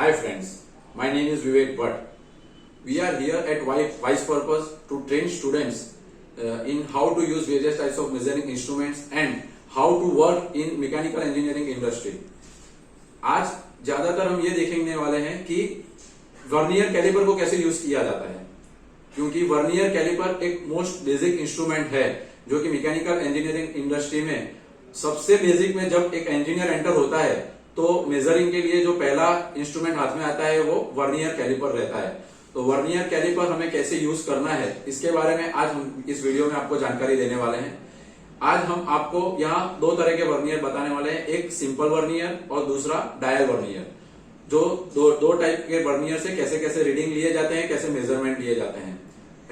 Hi friends, my name is Vivek Bhatt. We are here at Wise Purpose to train students in how to use various types of measuring instruments and how to work in mechanical engineering industry. आज ज्यादातर हम ये देखने वाले हैं कि vernier caliper को कैसे यूज किया जाता है, क्योंकि वर्नियर कैलिपर एक मोस्ट बेसिक इंस्ट्रूमेंट है जो कि मैकेनिकल इंजीनियरिंग इंडस्ट्री में सबसे बेसिक में जब एक इंजीनियर एंटर होता है तो मेजरिंग के लिए जो पहला इंस्ट्रूमेंट हाथ में आता है वो वर्नियर कैलिपर रहता है। तो वर्नियर कैलिपर हमें कैसे यूज करना है इसके बारे में आज हम इस वीडियो में आपको जानकारी देने वाले हैं। आज हम आपको यहाँ दो तरह के वर्नियर बताने वाले हैं, एक सिंपल वर्नियर और दूसरा डायल वर्नियर। जो दो टाइप के वर्नियर से कैसे कैसे रीडिंग लिए जाते हैं, कैसे मेजरमेंट लिए जाते हैं।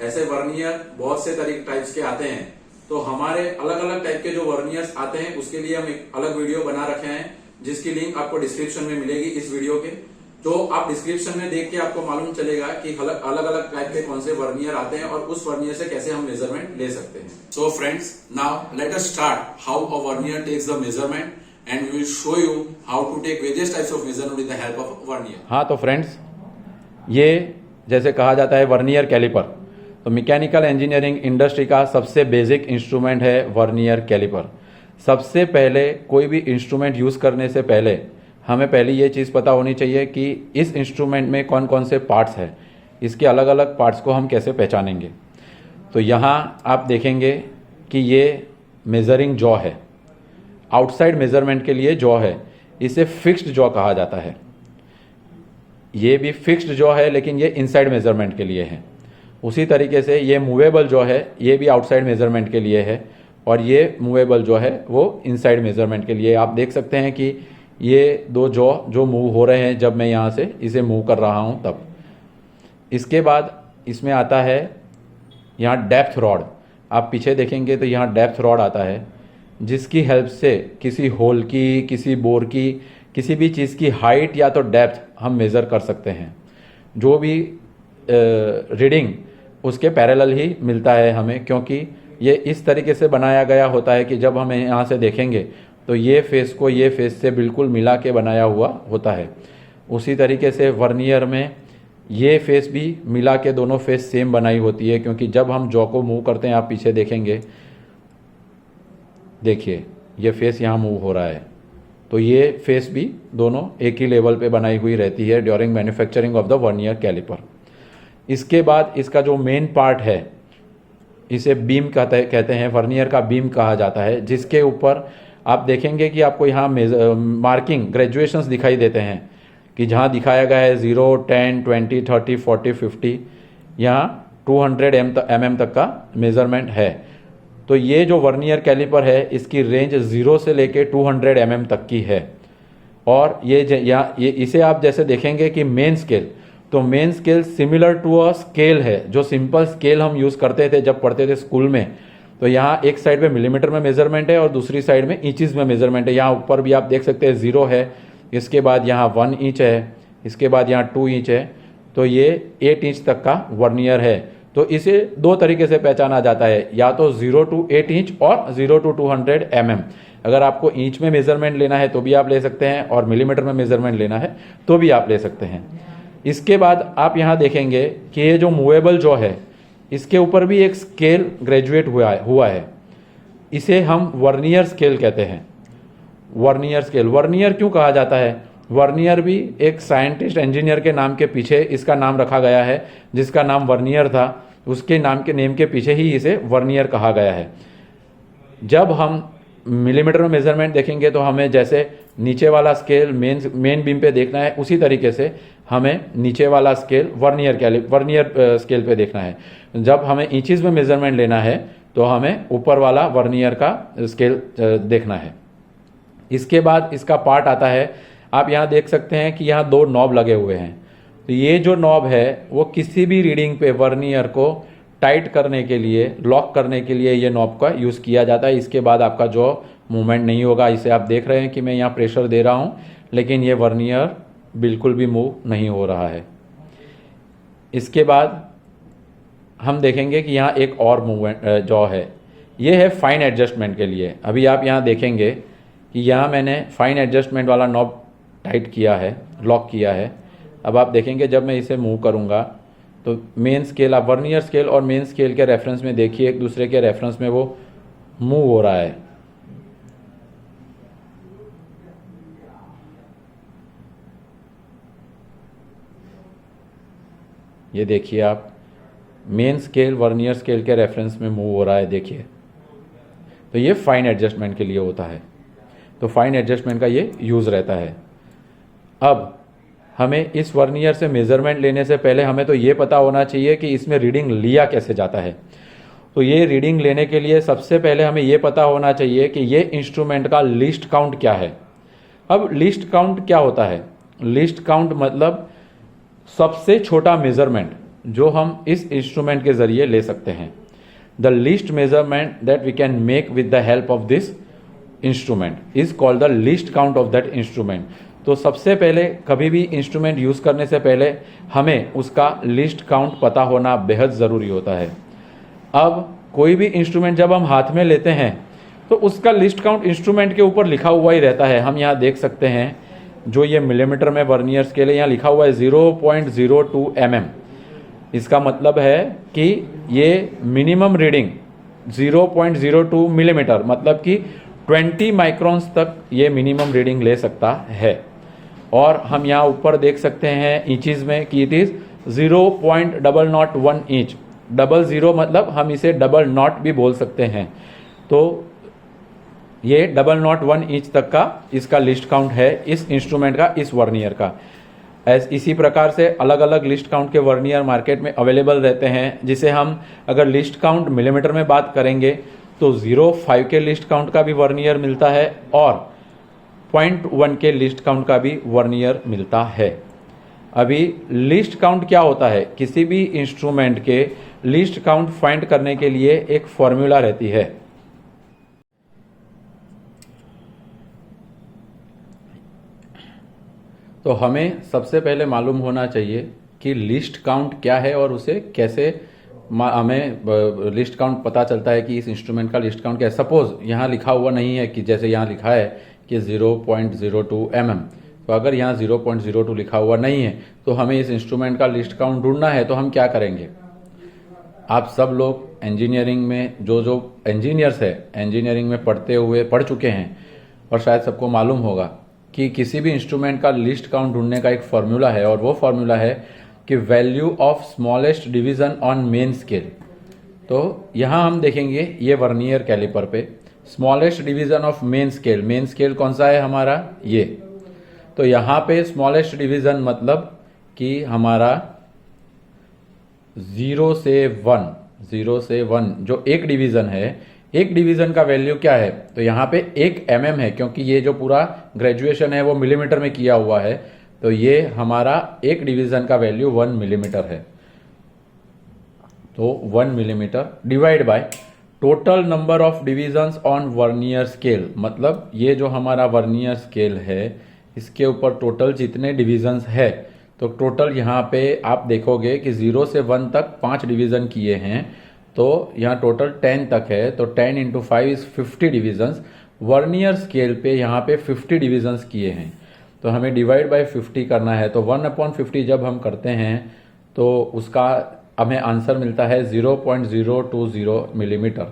ऐसे वर्नियर बहुत से टाइप्स के आते हैं, तो हमारे अलग अलग टाइप के जो वर्नियर्स आते हैं उसके लिए हम एक अलग वीडियो बना रखे हैं जिसकी लिंक आपको डिस्क्रिप्शन में मिलेगी इस वीडियो के। तो आप डिस्क्रिप्शन में देख के आपको मालूम चलेगा कि अलग अलग टाइप के कौन से वर्नियर आते हैं और उस वर्नियर से कैसे हम मेजरमेंट ले सकते हैं। So friends, now let us start how a vernier takes the measurement and we will show you how to take various types of measurement with the help of vernier. हाँ, तो friends, ये जैसे कहा जाता है वर्नियर कैलिपर, तो mechanical engineering industry का सबसे बेसिक इंस्ट्रूमेंट है वर्नियर कैलिपर। सबसे पहले कोई भी इंस्ट्रूमेंट यूज़ करने से पहले हमें पहले ये चीज़ पता होनी चाहिए कि इस इंस्ट्रूमेंट में कौन कौन से पार्ट्स हैं, इसके अलग अलग पार्ट्स को हम कैसे पहचानेंगे। तो यहाँ आप देखेंगे कि ये मेजरिंग जॉ है, आउटसाइड मेजरमेंट के लिए जॉ है, इसे फिक्स्ड जॉ कहा जाता है। ये भी फिक्स्ड जॉ है लेकिन ये इनसाइड मेजरमेंट के लिए है। उसी तरीके से ये मूवेबल जॉ है, ये भी आउटसाइड मेजरमेंट के लिए है, और ये मूवेबल जो है वो इनसाइड मेजरमेंट के लिए। आप देख सकते हैं कि ये दो जॉ जो मूव हो रहे हैं जब मैं यहाँ से इसे मूव कर रहा हूँ तब। इसके बाद इसमें आता है यहाँ डेप्थ रॉड। आप पीछे देखेंगे तो यहाँ डेप्थ रॉड आता है जिसकी हेल्प से किसी होल की, किसी बोर की, किसी भी चीज़ की हाइट या तो डेप्थ हम मेज़र कर सकते हैं। जो भी रीडिंग उसके पैरेलल ही मिलता है हमें, क्योंकि ये इस तरीके से बनाया गया होता है कि जब हम यहाँ से देखेंगे तो ये फेस को ये फेस से बिल्कुल मिला के बनाया हुआ होता है। उसी तरीके से वर्नियर में ये फेस भी मिला के दोनों फेस सेम बनाई होती है, क्योंकि जब हम जॉ को मूव करते हैं, आप पीछे देखेंगे, देखिए ये फेस यहाँ मूव हो रहा है, तो ये फेस भी दोनों एक ही लेवल पे बनाई हुई रहती है during manufacturing of the vernier calliper. इसके बाद इसका जो मेन पार्ट है इसे बीम कहते हैं, वर्नियर का बीम कहा जाता है, जिसके ऊपर आप देखेंगे कि आपको यहाँ मार्किंग ग्रेजुएशंस दिखाई देते हैं कि जहाँ दिखाया गया है 0, 10, 20, 30, 40, 50, यहाँ 200 mm तक का मेज़रमेंट है। तो ये जो वर्नियर कैलिपर है इसकी रेंज 0 से लेके 200 mm तक की है। और ये इसे आप जैसे देखेंगे कि मेन स्केल, तो main scale similar to a scale है, जो सिंपल स्केल हम यूज़ करते थे जब पढ़ते थे स्कूल में। तो यहाँ एक साइड पे मिलीमीटर में मेजरमेंट है और दूसरी साइड में इंचेस में मेजरमेंट है। यहाँ ऊपर भी आप देख सकते हैं 0 है, इसके बाद यहाँ 1 इंच है, इसके बाद यहाँ 2 इंच है, तो ये 8 इंच तक का वर्नियर है। तो इसे दो तरीके से पहचाना जाता है, या तो 0 to 8 इंच और 0 to 200 mm। अगर आपको इंच में मेजरमेंट लेना है तो भी आप ले सकते हैं, और मिलीमीटर में मेजरमेंट लेना है तो भी आप ले सकते हैं। इसके बाद आप यहाँ देखेंगे कि ये जो मूवेबल जो है इसके ऊपर भी एक स्केल ग्रेजुएट हुआ है, इसे हम वर्नियर स्केल कहते हैं। वर्नियर स्केल, वर्नियर क्यों कहा जाता है? वर्नियर भी एक साइंटिस्ट इंजीनियर के नाम के पीछे इसका नाम रखा गया है, जिसका नाम वर्नियर था, उसके नेम के पीछे ही इसे वर्नियर कहा गया है। जब हम मिलीमीटर में मेजरमेंट देखेंगे तो हमें जैसे नीचे वाला स्केल मेन बीम पे देखना है, उसी तरीके से हमें नीचे वाला स्केल वर्नियर स्केल पे देखना है। जब हमें इंचेस में मेजरमेंट लेना है तो हमें ऊपर वाला वर्नियर का स्केल देखना है। इसके बाद इसका पार्ट आता है, आप यहाँ देख सकते हैं कि यहाँ दो नॉब लगे हुए हैं। तो ये जो नॉब है वो किसी भी रीडिंग पे वर्नियर को टाइट करने के लिए, लॉक करने के लिए ये नॉब का यूज़ किया जाता है। इसके बाद आपका जो मूवमेंट नहीं होगा, इसे आप देख रहे हैं कि मैं यहाँ प्रेशर दे रहा हूँ लेकिन ये वर्नियर बिल्कुल भी मूव नहीं हो रहा है। इसके बाद हम देखेंगे कि यहाँ एक और मूवमेंट जॉ है, ये है फाइन एडजस्टमेंट के लिए। अभी आप यहाँ देखेंगे कि यहाँ मैंने फाइन एडजस्टमेंट वाला नॉब टाइट किया है, लॉक किया है। अब आप देखेंगे जब मैं इसे मूव करूँगा तो मेन स्केल, आप वर्नियर स्केल और मेन स्केल के रेफरेंस में देखिए, एक दूसरे के रेफरेंस में वो मूव हो रहा है। ये देखिए आप, मेन स्केल वर्नियर स्केल के रेफरेंस में मूव हो रहा है, देखिए। तो ये फाइन एडजस्टमेंट के लिए होता है, तो फाइन एडजस्टमेंट का ये यूज़ रहता है। अब हमें इस वर्नियर से मेज़रमेंट लेने से पहले हमें तो ये पता होना चाहिए कि इसमें रीडिंग लिया कैसे जाता है। तो ये रीडिंग लेने के लिए सबसे पहले हमें ये पता होना चाहिए कि ये इंस्ट्रूमेंट का लीस्ट काउंट क्या है। अब लीस्ट काउंट क्या होता है? लीस्ट काउंट मतलब सबसे छोटा मेजरमेंट जो हम इस इंस्ट्रूमेंट के ज़रिए ले सकते हैं। The least measurement that we can make with the help of this instrument is called the least count of that instrument. तो सबसे पहले कभी भी इंस्ट्रूमेंट यूज़ करने से पहले हमें उसका लीस्ट काउंट पता होना बेहद ज़रूरी होता है। अब कोई भी इंस्ट्रूमेंट जब हम हाथ में लेते हैं तो उसका लिस्ट काउंट इंस्ट्रूमेंट के ऊपर लिखा हुआ ही रहता है। हम यहाँ देख सकते हैं, जो ये मिलीमीटर में वर्नियर स्केल है, यहाँ लिखा हुआ है 0.02 mm। इसका मतलब है कि ये मिनिमम रीडिंग 0.02 मिलीमीटर, मतलब कि 20 माइक्रॉन्स तक ये मिनिमम रीडिंग ले सकता है। और हम यहाँ ऊपर देख सकते हैं इंचेस में कि इट इज़ 0.001 इंच। 00 मतलब हम इसे डबल नॉट भी बोल सकते हैं। तो ये 0.001 इंच तक का इसका लिस्ट काउंट है इस इंस्ट्रूमेंट का, इस वर्नियर का। इसी प्रकार से अलग अलग लिस्ट काउंट के वर्नियर मार्केट में अवेलेबल रहते हैं, जिसे हम अगर लिस्ट काउंट मिलीमीटर में बात करेंगे तो 0.5 के लिस्ट काउंट का भी वर्नियर मिलता है और 0.1 के लिस्ट काउंट का भी वर्नियर मिलता है। अभी लिस्ट काउंट क्या होता है? किसी भी इंस्ट्रूमेंट के लिस्ट काउंट फाइंड करने के लिए एक फॉर्मूला रहती है। तो हमें सबसे पहले मालूम होना चाहिए कि लिस्ट काउंट क्या है और उसे कैसे हमें लिस्ट काउंट पता चलता है कि इस इंस्ट्रूमेंट का लिस्ट काउंट क्या है। सपोज यहाँ लिखा हुआ नहीं है कि जैसे यहाँ लिखा है कि 0.02 mm, तो अगर यहाँ 0.02 लिखा हुआ नहीं है तो हमें इस इंस्ट्रूमेंट का लिस्ट काउंट ढूंढना है। तो हम क्या करेंगे? आप सब लोग इंजीनियरिंग में जो इंजीनियर्स है, इंजीनियरिंग में पढ़ चुके हैं और शायद सबको मालूम होगा कि किसी भी इंस्ट्रूमेंट का लिस्ट काउंट ढूंढने का एक फॉर्मूला है, और वो फॉर्मूला है कि value of smallest division on main scale. तो यहाँ हम देखेंगे ये वर्नियर कैलिपर पे smallest division of main scale. Main scale कौन सा है हमारा? ये। तो यहाँ पे स्मॉलेस्ट डिवीजन मतलब कि हमारा 0 से 1 जो एक डिवीजन है, एक डिवीजन का वैल्यू क्या है? तो यहाँ पे 1 mm है, क्योंकि ये जो पूरा ग्रेजुएशन है वो मिलीमीटर में किया हुआ है। तो ये हमारा एक डिवीजन का वैल्यू 1 मिलीमीटर है। तो 1 millimetre divide by total number of divisions on vernier scale, मतलब ये जो हमारा वर्नियर स्केल है इसके ऊपर टोटल जितने डिवीजन्स है, तो टोटल यहाँ पे आप देखोगे कि 0 से 1 तक 5 डिवीज़न किए हैं, तो यहाँ टोटल 10 तक है। तो 10 × 5 इज 50 डिवीजन्स। वर्नियर स्केल पे यहाँ पे 50 डिवीजन्स किए हैं, तो हमें डिवाइड बाय 50 करना है। तो 1/50 जब हम करते हैं तो उसका हमें आंसर मिलता है 0.020 मिलीमीटर।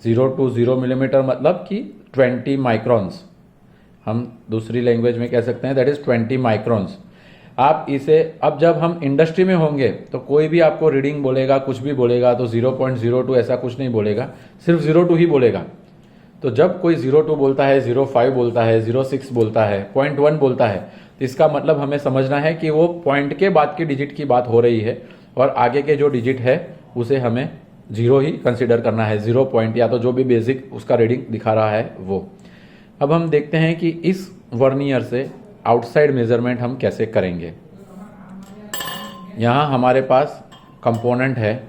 020 मिलीमीटर मतलब कि 20 माइक्रॉन्स, हम दूसरी लैंग्वेज में कह सकते हैं दैट इज़ 20 माइक्रॉन्स। आप इसे अब जब हम इंडस्ट्री में होंगे तो कोई भी आपको रीडिंग बोलेगा, कुछ भी बोलेगा, तो 0.02 ऐसा कुछ नहीं बोलेगा, सिर्फ 0.2 ही बोलेगा। तो जब कोई 0.2 बोलता है, 0.5 बोलता है, 0.6 बोलता है, 0.1 बोलता है, तो इसका मतलब हमें समझना है कि वो पॉइंट के बाद की डिजिट की बात हो रही है और आगे के जो डिजिट है उसे हमें 0 ही कंसिडर करना है। 0 पॉइंट या तो जो भी बेसिक उसका रीडिंग दिखा रहा है वो। अब हम देखते हैं कि इस वर्नियर से आउटसाइड मेजरमेंट हम कैसे करेंगे। यहाँ हमारे पास कंपोनेंट है,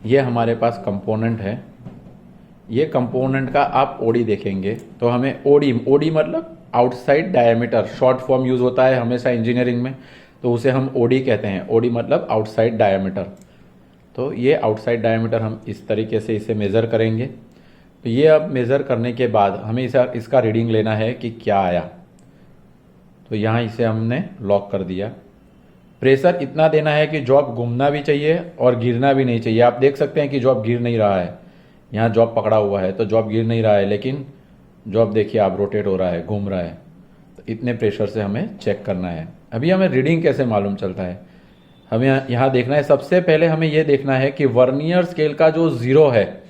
ये हमारे पास कंपोनेंट है। ये कंपोनेंट का आप ओडी देखेंगे तो हमें ओडी मतलब outside diameter, short form use होता है हमेशा इंजीनियरिंग में, तो उसे हम ओडी कहते हैं। ओडी मतलब आउटसाइड डायमीटर। तो ये आउटसाइड डायमीटर हम इस तरीके से इसे मेज़र करेंगे। तो ये अब मेज़र करने के बाद हमें इसका रीडिंग लेना है कि क्या आया। तो यहाँ इसे हमने लॉक कर दिया। प्रेशर इतना देना है कि जॉब घूमना भी चाहिए और गिरना भी नहीं चाहिए। आप देख सकते हैं कि जॉब गिर नहीं रहा है, यहाँ जॉब पकड़ा हुआ है तो जॉब गिर नहीं रहा है, लेकिन जॉब देखिए आप रोटेट हो रहा है, घूम रहा है। तो इतने प्रेशर से हमें चेक करना है। अभी हमें रीडिंग कैसे मालूम चलता है, हमें यहाँ देखना है। सबसे पहले हमें ये देखना है कि वर्नियर स्केल का जो ज़ीरो है,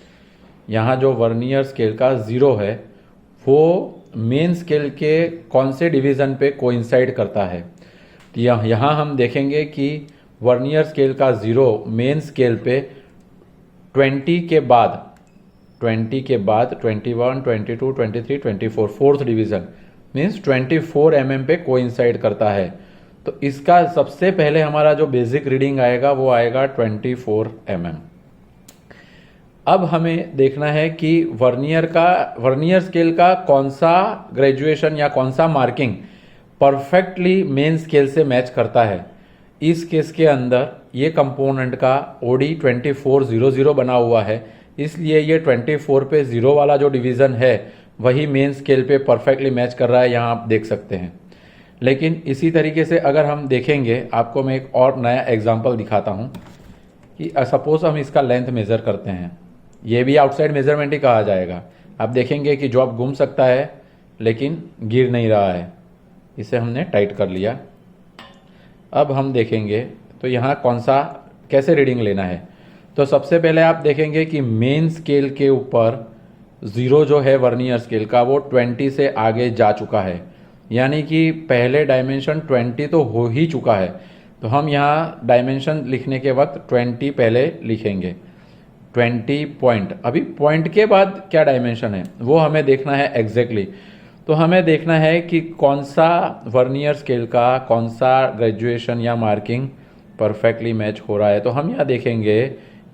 यहाँ जो वर्नियर स्केल का ज़ीरो है वो मेन स्केल के कौन से डिवीज़न पे कोइंसाइड करता है। तो यहाँ हम देखेंगे कि वर्नियर स्केल का ज़ीरो मेन स्केल पे 20 के बाद 21, 22, 23, 24 फोर्थ डिवीज़न मीन्स 24 mm पे कोइंसाइड करता है। तो इसका सबसे पहले हमारा जो बेसिक रीडिंग आएगा वो आएगा 24 mm। अब हमें देखना है कि वर्नियर स्केल का कौन सा ग्रेजुएशन या कौन सा मार्किंग परफेक्टली मेन स्केल से मैच करता है। इस केस के अंदर ये कंपोनेंट का OD 2400 बना हुआ है, इसलिए ये 24 पे 0 वाला जो डिवीज़न है वही मेन स्केल पे परफेक्टली मैच कर रहा है, यहाँ आप देख सकते हैं। लेकिन इसी तरीके से अगर हम देखेंगे, आपको मैं एक और नया एग्जांपल दिखाता हूँ कि सपोज हम इसका लेंथ मेज़र करते हैं, ये भी आउटसाइड मेज़रमेंट ही कहा जाएगा। आप देखेंगे कि जॉब घूम सकता है लेकिन गिर नहीं रहा है, इसे हमने टाइट कर लिया। अब हम देखेंगे तो यहाँ कौन सा कैसे रीडिंग लेना है। तो सबसे पहले आप देखेंगे कि मेन स्केल के ऊपर ज़ीरो जो है वर्नियर स्केल का वो 20 से आगे जा चुका है, यानी कि पहले डायमेंशन 20 तो हो ही चुका है। तो हम यहाँ डायमेंशन लिखने के वक्त 20 पहले लिखेंगे, 20 पॉइंट। अभी पॉइंट के बाद क्या डायमेंशन है वो हमें देखना है एग्जैक्टली। तो हमें देखना है कि कौन सा वर्नियर स्केल का कौन सा ग्रेजुएशन या मार्किंग परफेक्टली मैच हो रहा है। तो हम यहाँ देखेंगे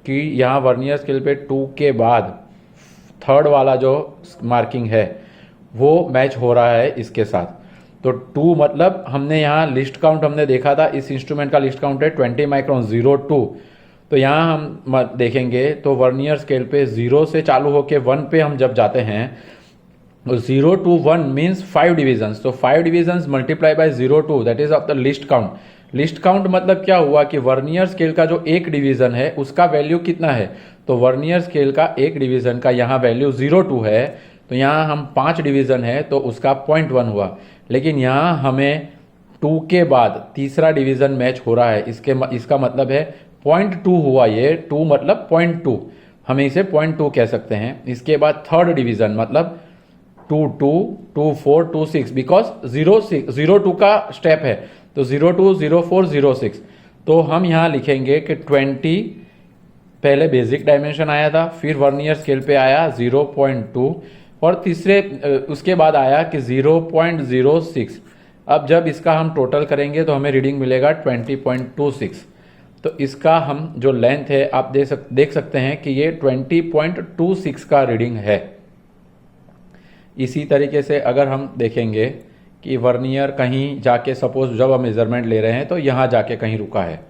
कि यहाँ वर्नियर स्केल पे 2 के बाद थर्ड वाला जो मार्किंग है वो मैच हो रहा है इसके साथ। तो 2 मतलब हमने यहाँ लिस्ट काउंट हमने देखा था, इस इंस्ट्रूमेंट का लिस्ट काउंट है 20 माइक्रोन 02। तो यहाँ हम देखेंगे तो वर्नियर स्केल पे 0 से चालू होके 1 पे हम जब जाते हैं, 0 to 1 मीन्स 5 डिविजन्स। तो 5 divisions multiply by 02 that is of the list count. List count मतलब क्या हुआ कि वर्नियर स्केल का जो एक डिवीजन है उसका वैल्यू कितना है। तो वर्नियर स्केल का एक डिवीजन का यहाँ वैल्यू 02 है, तो यहाँ हम 5 डिवीजन है तो उसका 0.1 हुआ। लेकिन यहाँ हमें 2 के बाद तीसरा डिवीजन मैच हो रहा है, इसका मतलब है 0.2 हुआ। ये 2 मतलब 0.2, हमें इसे 0.2 कह सकते हैं। इसके बाद थर्ड डिवीजन मतलब 2, 2, 4, 2, 6 बिकॉज 02 का स्टेप है, तो 02, 04, 06। तो हम यहाँ लिखेंगे कि 20 पहले बेसिक डायमेंशन आया था, फिर वर्नियर स्केल पे आया 0.2 और तीसरे उसके बाद आया कि 0.06। अब जब इसका हम टोटल करेंगे तो हमें रीडिंग मिलेगा 20.26। तो इसका हम जो लेंथ है आप देख सकते हैं कि ये 20.26 का रीडिंग है। इसी तरीके से अगर हम देखेंगे कि वर्नियर कहीं जाके सपोज जब हम मेजरमेंट ले रहे हैं तो यहाँ जाके कहीं रुका है,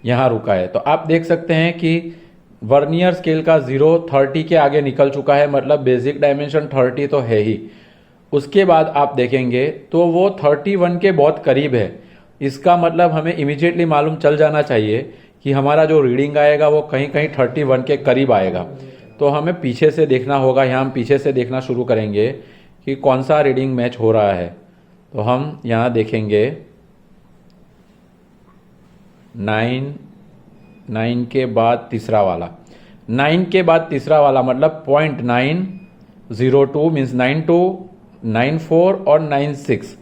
यहाँ रुका है, तो आप देख सकते हैं कि वर्नियर स्केल का 0 30 के आगे निकल चुका है, मतलब बेसिक डायमेंशन 30 तो है ही। उसके बाद आप देखेंगे तो वो 31 के बहुत करीब है। इसका मतलब हमें इमीडिएटली मालूम चल जाना चाहिए कि हमारा जो रीडिंग आएगा वो कहीं कहीं 31 के करीब आएगा। तो हमें पीछे से देखना होगा, यहाँ हम पीछे से देखना शुरू करेंगे कि कौन सा रीडिंग मैच हो रहा है। तो हम यहाँ देखेंगे 9 के बाद तीसरा वाला, 9 के बाद तीसरा वाला मतलब 0.902 मीन्स 92, 94 और 96।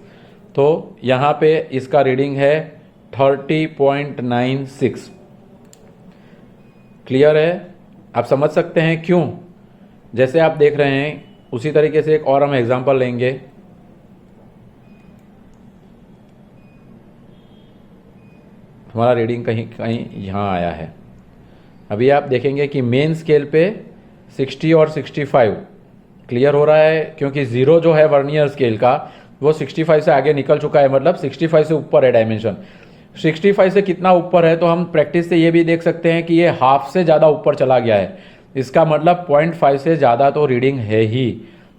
तो यहाँ पे इसका रीडिंग है 30.96। क्लियर है, आप समझ सकते हैं क्यों। जैसे आप देख रहे हैं उसी तरीके से एक और हम एग्जांपल लेंगे। हमारा रीडिंग कहीं कहीं यहाँ आया है। अभी आप देखेंगे कि मेन स्केल पे 60 और 65 क्लियर हो रहा है, क्योंकि 0 जो है वर्नियर स्केल का वो 65 से आगे निकल चुका है, मतलब 65 से ऊपर है डायमेंशन। 65 से कितना ऊपर है तो हम प्रैक्टिस से ये भी देख सकते हैं कि ये हाफ से ज़्यादा ऊपर चला गया है। इसका मतलब 0.5 से ज़्यादा तो रीडिंग है ही,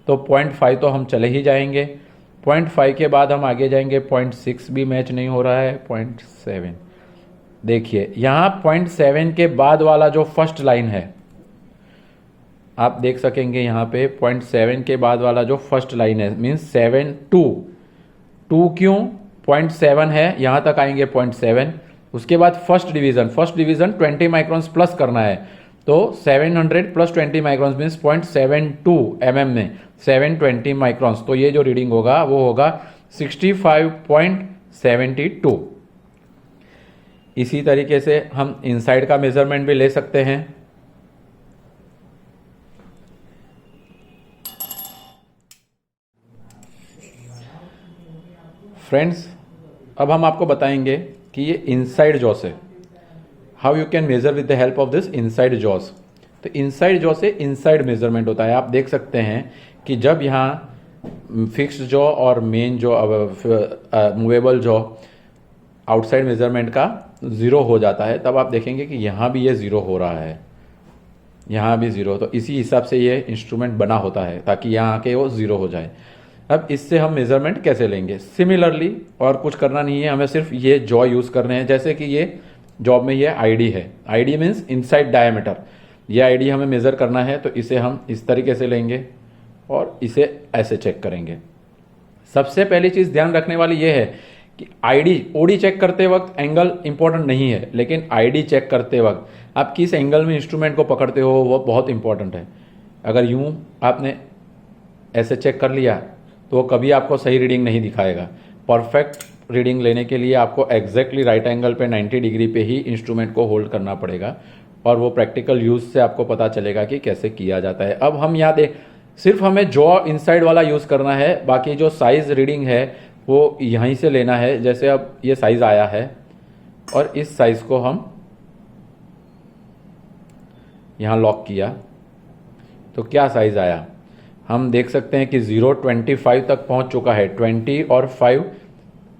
तो 0.5 तो हम चले ही जाएंगे। 0.5 के बाद हम आगे जाएंगे, 0.6 भी मैच नहीं हो रहा है, 0.7। देखिए यहाँ 0.7 के बाद वाला जो फर्स्ट लाइन है, आप देख सकेंगे यहाँ पे 0.7 के बाद वाला जो फर्स्ट लाइन है मीन्स 7 2 क्यों 0.7 है, यहाँ तक आएंगे 0.7। उसके बाद फर्स्ट डिवीजन 20 माइक्रॉन्स प्लस करना है, तो 700 प्लस 20 माइक्रॉन्स मीन्स 0.72 mm में 720 माइक्रॉन्स, तो ये जो रीडिंग होगा वो होगा 65.72। इसी तरीके से हम इनसाइड का मेजरमेंट भी ले सकते हैं। फ्रेंड्स, अब हम आपको बताएंगे कि ये इनसाइड जॉस है, how you can measure with the help of this inside jaws. तो इनसाइड जॉ से इनसाइड मेजरमेंट होता है। आप देख सकते हैं कि जब यहाँ फिक्स्ड जॉ और main jaw movable jaw outside measurement का 0 हो जाता है, तब आप देखेंगे कि यहाँ भी ये 0 हो रहा है, यहाँ भी 0। तो इसी हिसाब से ये इंस्ट्रूमेंट बना होता है ताकि यहाँ आके वो 0 हो जाए। अब इससे हम मेजरमेंट कैसे लेंगे? सिमिलरली और कुछ करना नहीं है, हमें सिर्फ ये जॉ यूज़ करने हैं। जैसे कि ये जॉब में ये आईडी है, आईडी मीन्स इनसाइड डायमीटर, ये आईडी हमें मेज़र करना है, तो इसे हम इस तरीके से लेंगे और इसे ऐसे चेक करेंगे। सबसे पहली चीज़ ध्यान रखने वाली ये है कि आईडी ओडी चेक करते वक्त एंगल इंपॉर्टेंट नहीं है, लेकिन आईडी चेक करते वक्त आप किस एंगल में इंस्ट्रूमेंट को पकड़ते हो वो बहुत इंपॉर्टेंट है। अगर यूँ आपने ऐसे चेक कर लिया तो वो कभी आपको सही रीडिंग नहीं दिखाएगा। परफेक्ट रीडिंग लेने के लिए आपको एग्जैक्टली राइट एंगल पे 90 डिग्री पे ही इंस्ट्रूमेंट को होल्ड करना पड़ेगा, और वो प्रैक्टिकल यूज़ से आपको पता चलेगा कि कैसे किया जाता है। अब हम यहाँ देख, सिर्फ हमें जॉ इनसाइड वाला यूज़ करना है, बाकी जो साइज़ रीडिंग है वो यहीं से लेना है। जैसे अब ये साइज़ आया है और इस साइज़ को हम यहाँ लॉक किया तो क्या साइज़ आया, हम देख सकते हैं कि 0.25 तक पहुँच चुका है। 20 और 5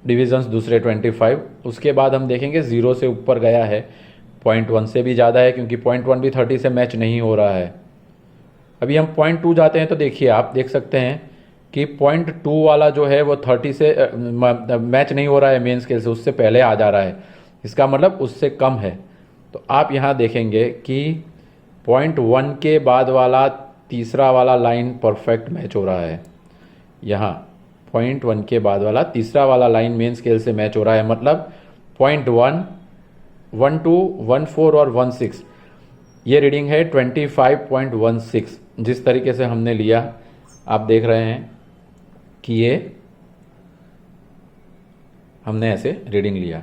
डिविजन्स दूसरे 25। उसके बाद हम देखेंगे 0 से ऊपर गया है, 0.1 से भी ज़्यादा है क्योंकि 0.1 भी 30 से मैच नहीं हो रहा है। अभी हम 0.2 जाते हैं तो देखिए आप देख सकते हैं कि 0.2 वाला जो है वो 30 से मैच नहीं हो रहा है मेन स्केल से, उससे पहले आ जा रहा है, इसका मतलब उससे कम है। तो आप यहाँ देखेंगे कि 0.1 के बाद वाला तीसरा वाला लाइन परफेक्ट मैच हो रहा है। यहाँ 0.1 के बाद वाला तीसरा वाला लाइन मेन स्केल से मैच हो रहा है, मतलब 0.1, 12, 14 और 16, ये रीडिंग है 25.16। जिस तरीके से हमने लिया आप देख रहे हैं कि ये हमने ऐसे रीडिंग लिया।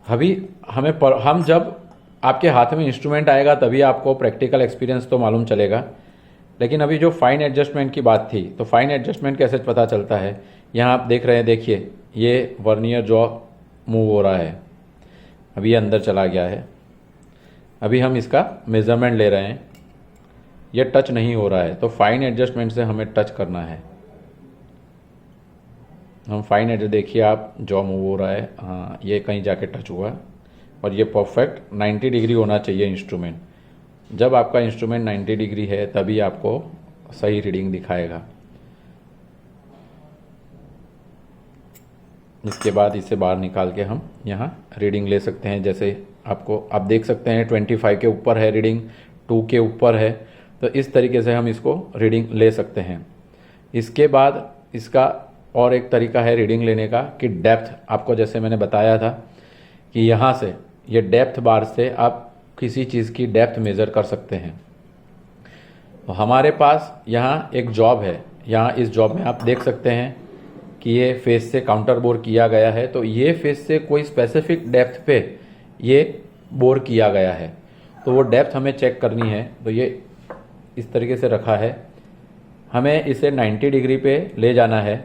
अभी हम जब आपके हाथ में इंस्ट्रूमेंट आएगा तभी आपको प्रैक्टिकल एक्सपीरियंस तो मालूम चलेगा, लेकिन अभी जो फाइन एडजस्टमेंट की बात थी, तो फाइन एडजस्टमेंट कैसे पता चलता है? यहाँ आप देख रहे हैं, देखिए ये वर्नियर जॉ मूव हो रहा है, अभी ये अंदर चला गया है। अभी हम इसका मेज़रमेंट ले रहे हैं, ये टच नहीं हो रहा है, तो फाइन एडजस्टमेंट से हमें टच करना है। हम फाइन एडजस्ट, देखिए आप जॉ मूव हो रहा है, हाँ ये कहीं जाके टच हुआ, और ये परफेक्ट 90 डिग्री होना चाहिए इंस्ट्रूमेंट। जब आपका इंस्ट्रूमेंट 90 डिग्री है तभी आपको सही रीडिंग दिखाएगा। इसके बाद इसे बाहर निकाल के हम यहाँ रीडिंग ले सकते हैं। जैसे आप देख सकते हैं 25 के ऊपर है रीडिंग, 2 के ऊपर है, तो इस तरीके से हम इसको रीडिंग ले सकते हैं। इसके बाद इसका और एक तरीका है रीडिंग लेने का कि डेप्थ, आपको जैसे मैंने बताया था कि यहाँ से ये डेप्थ बार से आप किसी चीज़ की डेप्थ मेज़र कर सकते हैं। तो हमारे पास यहाँ एक जॉब है, यहाँ इस जॉब में आप देख सकते हैं कि ये फेस से काउंटर बोर किया गया है, तो ये फेस से कोई स्पेसिफिक डेप्थ पे ये बोर किया गया है, तो वो डेप्थ हमें चेक करनी है। तो ये इस तरीके से रखा है, हमें इसे 90 डिग्री पे ले जाना है।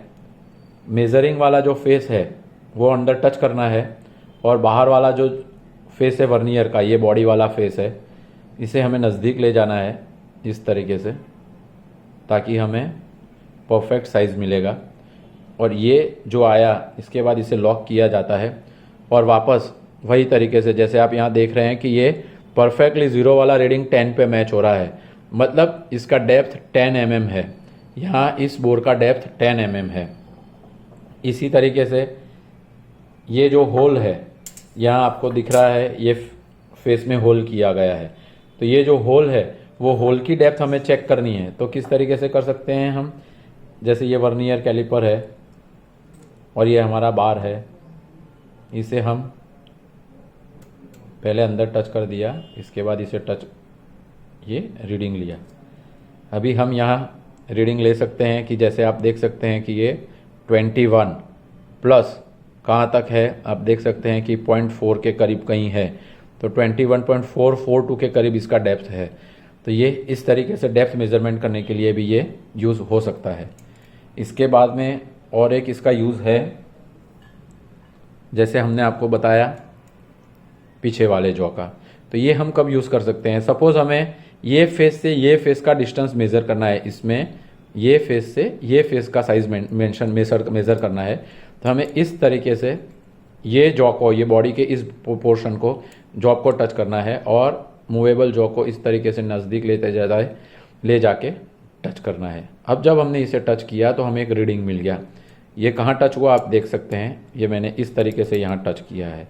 मेज़रिंग वाला जो फेस है वो अंदर टच करना है, और बाहर वाला जो फेस है वर्नियर का, ये बॉडी वाला फेस है, इसे हमें नज़दीक ले जाना है इस तरीके से, ताकि हमें परफेक्ट साइज़ मिलेगा। और ये जो आया इसके बाद इसे लॉक किया जाता है, और वापस वही तरीके से जैसे आप यहाँ देख रहे हैं कि ये परफेक्टली 0 वाला रीडिंग 10 पे मैच हो रहा है, मतलब इसका डेप्थ 10 mm है। यहाँ इस बोर का डेप्थ 10 mm है। इसी तरीके से ये जो होल है यहाँ आपको दिख रहा है, ये फेस में होल किया गया है। तो ये जो होल है वो होल की डेप्थ हमें चेक करनी है। तो किस तरीके से कर सकते हैं हम, जैसे ये वर्नियर कैलिपर है और ये हमारा बार है, इसे हम पहले अंदर टच कर दिया, इसके बाद इसे टच, ये रीडिंग लिया। अभी हम यहाँ रीडिंग ले सकते हैं कि जैसे आप देख सकते हैं कि ये 21 प्लस कहाँ तक है, आप देख सकते हैं कि 0.4 के करीब कहीं है। तो 21.442 के करीब इसका डेप्थ है। तो ये इस तरीके से डेप्थ मेजरमेंट करने के लिए भी ये यूज़ हो सकता है। इसके बाद में और एक इसका यूज़ है, जैसे हमने आपको बताया पीछे वाले जॉ का। तो ये हम कब यूज़ कर सकते हैं, सपोज़ हमें ये फेस से ये फेस का डिस्टेंस मेज़र करना है, इसमें ये फेस से ये फेस का साइज मेज़र करना है। तो हमें इस तरीके से ये जॉ को, ये बॉडी के इस पोर्शन को, जॉ को टच करना है और मूवेबल जॉ को इस तरीके से नज़दीक ले जाके टच करना है। अब जब हमने इसे टच किया तो हमें एक रीडिंग मिल गया। ये कहाँ टच हुआ आप देख सकते हैं, ये मैंने इस तरीके से यहाँ टच किया है।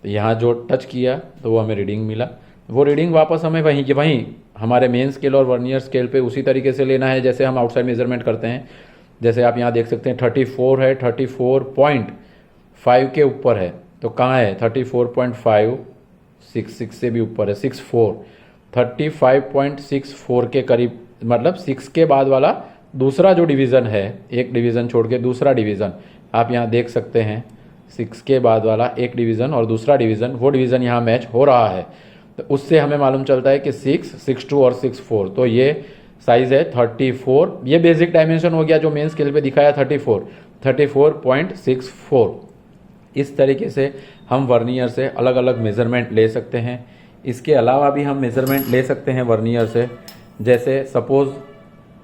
तो यहाँ जो टच किया तो वो हमें रीडिंग मिला। वो रीडिंग वापस हमें वहीं हमारे मेन स्केल और वर्नियर स्केल पे उसी तरीके से लेना है जैसे हम आउटसाइड मेजरमेंट करते हैं। जैसे आप यहाँ देख सकते हैं 34 है, 34.5 के ऊपर है। तो कहाँ है 34.5, 6 से भी ऊपर है, 64, 35.64 के करीब, मतलब 6 के बाद वाला दूसरा जो डिवीज़न है, एक डिवीज़न छोड़ के दूसरा डिवीज़न आप यहाँ देख सकते हैं, 6 के बाद वाला एक डिवीज़न और दूसरा डिवीज़न, वो डिवीज़न यहाँ मैच हो रहा है। तो उससे हमें मालूम चलता है कि 6, 62 और 64। तो ये साइज़ है 34। ये बेसिक डायमेंशन हो गया जो मेन स्केल पे दिखाया 34.64। इस तरीके से हम वर्नियर से अलग अलग मेज़रमेंट ले सकते हैं। इसके अलावा भी हम मेज़रमेंट ले सकते हैं वर्नियर से। जैसे सपोज़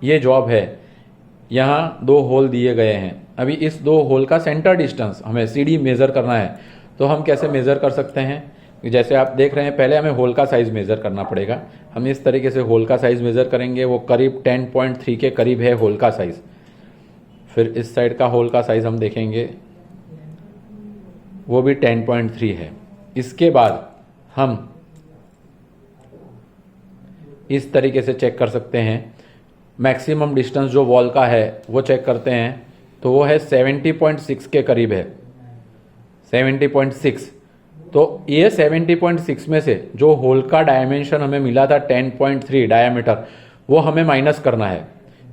ये जॉब है, यहाँ 2 होल दिए गए हैं। अभी इस 2 होल का सेंटर डिस्टेंस हमें CD मेज़र करना है। तो हम कैसे मेज़र कर सकते हैं, जैसे आप देख रहे हैं, पहले हमें होल का साइज़ मेज़र करना पड़ेगा। हम इस तरीके से होल का साइज़ मेज़र करेंगे, वो करीब 10.3 के करीब है होल का साइज़। फिर इस साइड का होल का साइज़ हम देखेंगे, वो भी 10.3 है। इसके बाद हम इस तरीके से चेक कर सकते हैं, मैक्सिमम डिस्टेंस जो वॉल का है वो चेक करते हैं, तो वो है 70.6 के करीब है, 70.6। तो ये 70.6 में से जो होल का डायमेंशन हमें मिला था 10.3 डायमीटर, वो हमें माइनस करना है,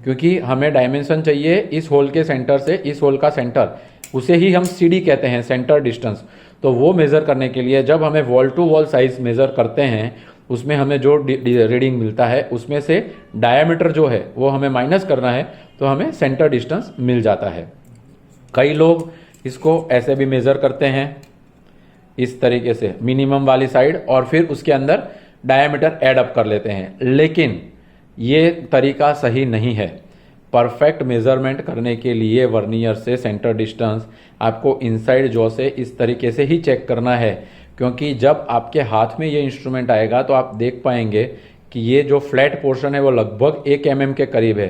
क्योंकि हमें डायमेंशन चाहिए इस होल के सेंटर से इस होल का सेंटर, उसे ही हम CD कहते हैं, सेंटर डिस्टेंस। तो वो मेज़र करने के लिए जब हमें wall to wall size measure करते हैं, उसमें हमें जो रीडिंग मिलता है उसमें से डायमीटर जो है वो हमें माइनस करना है, तो हमें सेंटर डिस्टेंस मिल जाता है। कई लोग इसको ऐसे भी मेज़र करते हैं, इस तरीके से मिनिमम वाली साइड, और फिर उसके अंदर डायमीटर ऐड अप कर लेते हैं, लेकिन ये तरीका सही नहीं है। परफेक्ट मेज़रमेंट करने के लिए वर्नियर से सेंटर डिस्टेंस आपको इनसाइड जॉ से इस तरीके से ही चेक करना है, क्योंकि जब आपके हाथ में ये इंस्ट्रूमेंट आएगा तो आप देख पाएंगे कि ये जो फ्लैट पोर्शन है वो लगभग 1 mm के करीब है।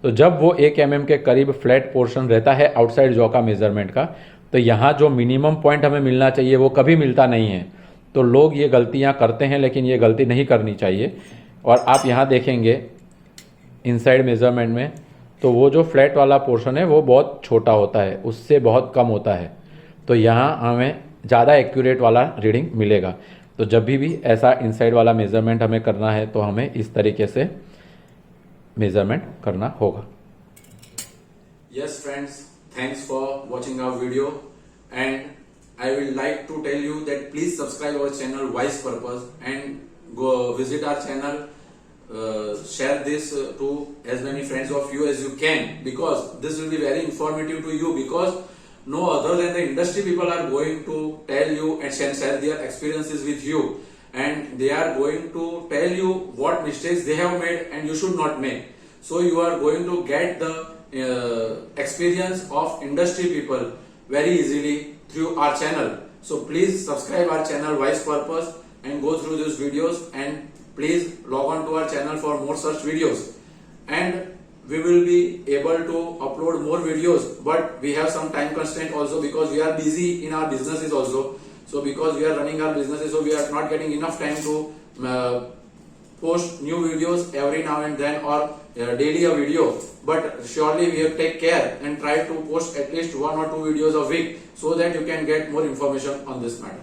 तो जब वो 1 mm के करीब फ्लैट पोर्शन रहता है आउटसाइड जॉ का मेज़रमेंट का, तो यहाँ जो मिनिमम पॉइंट हमें मिलना चाहिए वो कभी मिलता नहीं है। तो लोग ये गलतियाँ करते हैं, लेकिन ये गलती नहीं करनी चाहिए। और आप यहाँ देखेंगे इनसाइड मेज़रमेंट में, तो वो जो फ्लैट वाला पोर्शन है वो बहुत छोटा होता है, उससे बहुत कम होता है। तो यहाँ हमें ज़्यादा एक्यूरेट वाला रीडिंग मिलेगा। तो जब भी ऐसा इनसाइड वाला मेज़रमेंट हमें करना है तो हमें इस तरीके से मेज़रमेंट करना होगा। Yes friends, thanks for watching our video, and I will like to tell you that please subscribe our channel Wise Purpose and go visit our channel, share this to as many friends of you as you can, because this will be very informative to you, because no other than the industry people are going to tell you and share their experiences with you, and they are going to tell you what mistakes they have made and you should not make. So you are going to get the experience of industry people very easily through our channel. So please subscribe our channel Wise Purpose and go through these videos, and please log on to our channel for more such videos. And we will be able to upload more videos, but we have some time constraint also because we are busy in our businesses also. So because we are running our businesses, so we are not getting enough time to post new videos every now and then or daily a video. But surely we have to take care and try to post at least 1 or 2 videos a week so that you can get more information on this matter.